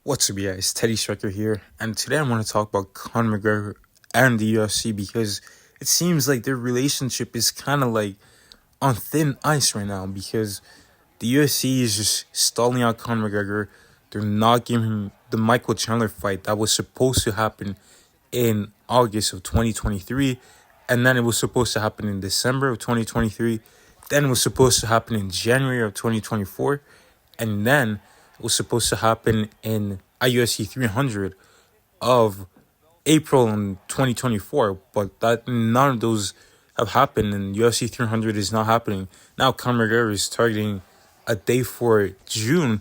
What's up, guys? Teddy Striker here, and today I want to talk about Conor McGregor and the UFC because it seems like their relationship is kind of like on thin ice right now because the UFC is just stalling out Conor McGregor. They're not giving him the Michael Chandler fight that was supposed to happen in August of 2023, and then it was supposed to happen in December of 2023, then it was supposed to happen in January of 2024, and then it was supposed to happen in UFC 300 of April in 2024, but that none of those have happened, and UFC 300 is not happening. Now Conor McGregor is targeting a day for June,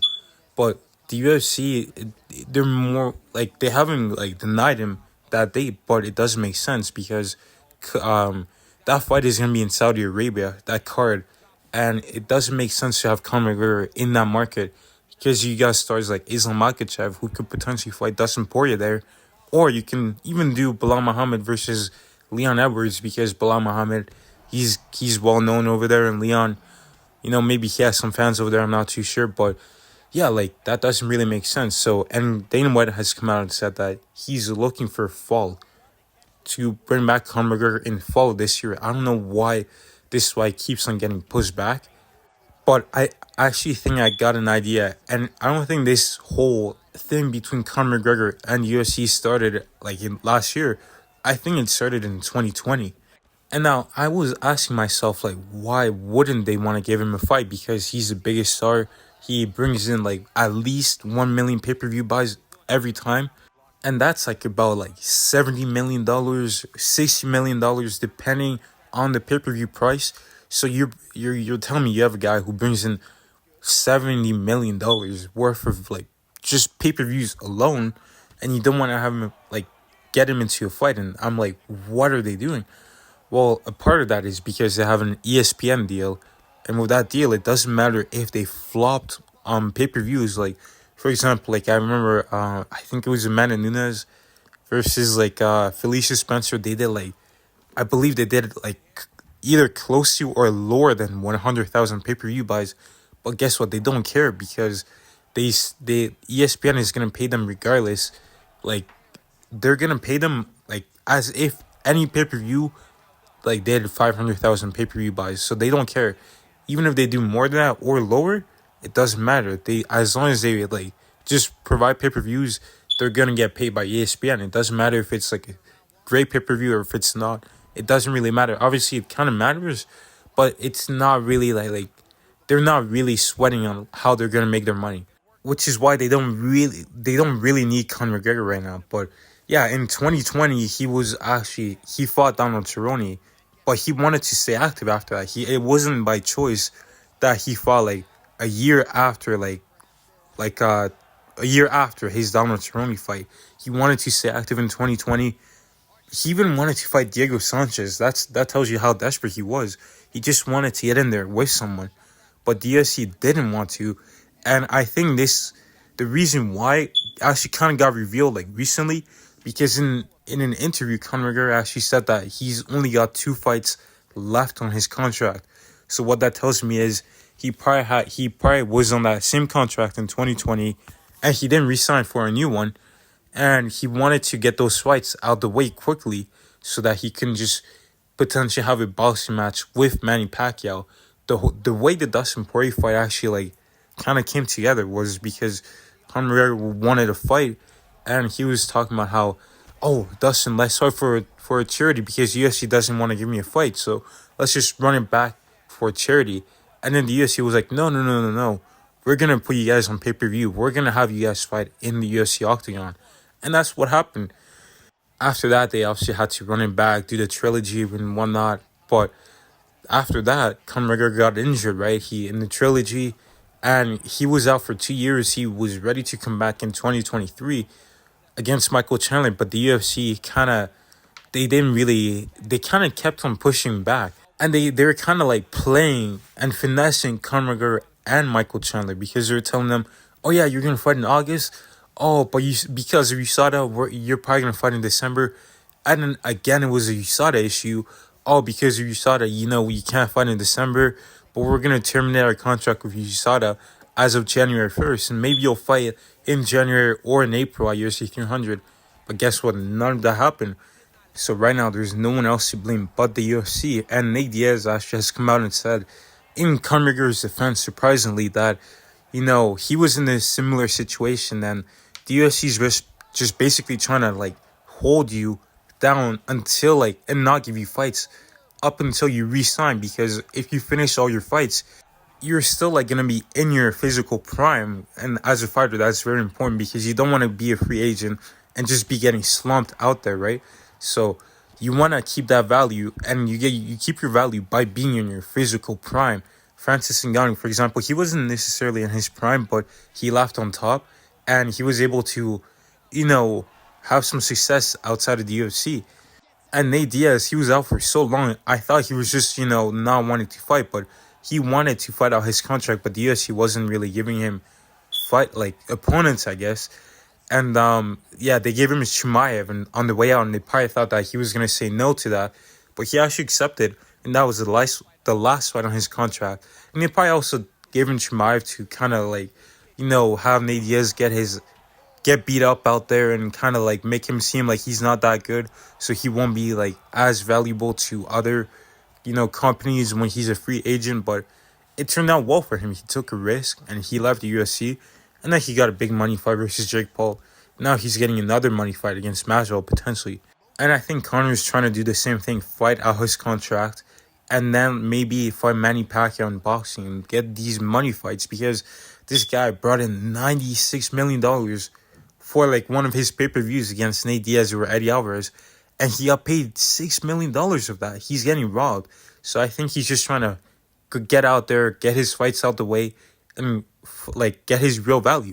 but the UFC, they're more like they haven't like denied him that date, but it doesn't make sense because that fight is gonna be in Saudi Arabia, that card, and it doesn't make sense to have Conor McGregor in that market because you got stars like Islam Makhachev who could potentially fight Dustin Poirier there, or you can even do Bilal Muhammad versus Leon Edwards because Bilal Muhammad, he's well known over there, and Leon, maybe he has some fans over there. I'm not too sure, but yeah, like that doesn't really make sense. So, and Dana White has come out and said that he's looking for fall to bring back Conor McGregor in fall this year. I don't know why this fight keeps on getting pushed back, but I actually think I got an idea, and I don't think this whole thing between Conor McGregor and UFC started like in last year. I think it started in 2020. And now I was asking myself, like, why wouldn't they want to give him a fight? Because he's the biggest star. He brings in like at least 1 million pay-per-view buys every time. And that's like about like $70 million, $60 million, depending on the pay-per-view price. So you're telling me you have a guy who brings in $70 million worth of like just pay-per-views alone, and you don't want to have him like get him into a fight. And I'm like, what are they doing? Well, a part of that is because they have an ESPN deal, and with that deal, it doesn't matter if they flopped on pay-per-views. Like, for example, like I remember, I think it was Amanda Nunes versus like Felicia Spencer. They did like, I believe they did like either close to or lower than 100,000 pay-per-view buys. But guess what? They don't care because they ESPN is gonna pay them regardless. Like, they're gonna pay them like as if any pay-per-view, like they had 500,000 pay-per-view buys, so they don't care. Even if they do more than that or lower, it doesn't matter. They, as long as they like just provide pay-per-views, they're gonna get paid by ESPN. It doesn't matter if it's like a great pay-per-view or if it's not. It doesn't really matter. Obviously, it kind of matters, but it's not really like they're not really sweating on how they're gonna make their money, which is why they don't really need Conor McGregor right now. But yeah, in 2020 he fought Donald Cerrone, but he wanted to stay active after that. It wasn't by choice that he fought like a year after like a year after his Donald Cerrone fight. He wanted to stay active in 2020. He even wanted to fight Diego Sanchez. That tells you how desperate he was. He just wanted to get in there with someone, but the UFC didn't want to, and I think the reason why actually kind of got revealed like recently, because in an interview, Conor McGregor actually said that he's only got 2 fights left on his contract. So what that tells me is he probably was on that same contract in 2020, and he didn't resign for a new one, and he wanted to get those fights out the way quickly so that he can just potentially have a boxing match with Manny Pacquiao. The way the Dustin Poirier fight actually like kind of came together was because Conor McGregor wanted a fight, and he was talking about how, oh, Dustin, let's fight for a charity because UFC doesn't want to give me a fight, so let's just run it back for charity. And then the UFC was like, no, no, no, no, no. We're gonna put you guys on pay-per-view. We're gonna have you guys fight in the UFC octagon, and that's what happened. After that, they obviously had to run it back, do the trilogy and whatnot. But after that, Conor McGregor got injured, right? He in the trilogy, and he was out for 2 years. He was ready to come back in 2023 against Michael Chandler, but the UFC they kind of kept on pushing back, and they were kind of like playing and finessing Conor McGregor and Michael Chandler because they were telling them, oh yeah, you're gonna fight in August. Oh, but you, because of USADA, you're probably gonna fight in December. And then again, it was a USADA issue. Oh, because of USADA, you can't fight in December, but we're gonna terminate our contract with USADA as of January 1st, and maybe you'll fight in January or in April at UFC 300. But guess what? None of that happened. So right now, there's no one else to blame but the UFC. And Nate Diaz actually has come out and said, in Conor McGregor's defense, surprisingly, that he was in a similar situation, and the UFC's just basically trying to like hold you down until like and not give you fights up until you resign, because if you finish all your fights, you're still like gonna be in your physical prime, and as a fighter that's very important because you don't want to be a free agent and just be getting slumped out there, right? So you want to keep that value, and you keep your value by being in your physical prime. Francis Ngannou, for example, he wasn't necessarily in his prime, but he left on top, and he was able to have some success outside of the UFC. And Nate Diaz, he was out for so long. I thought he was just, not wanting to fight, but he wanted to fight out his contract, but the UFC wasn't really giving him fight like opponents, I guess. And yeah, they gave him Chimaev, and on the way out, and they probably thought that he was gonna say no to that, but he actually accepted, and that was the last fight on his contract. And they probably also gave him Chimaev to kind of like, have Nate Diaz get beat up out there and kind of like make him seem like he's not that good, so he won't be like as valuable to other companies when he's a free agent. But it turned out well for him. He took a risk and he left the UFC, and then he got a big money fight versus Jake Paul. Now he's getting another money fight against Masvidal potentially. And I think Conor's trying to do the same thing, fight out his contract, and then maybe fight Manny Pacquiao in boxing and get these money fights, because this guy brought in $96 million for like one of his pay-per-views against Nate Diaz or Eddie Alvarez, and he got paid $6 million of that. He's getting robbed. So I think he's just trying to get out there, get his fights out the way, and like get his real value.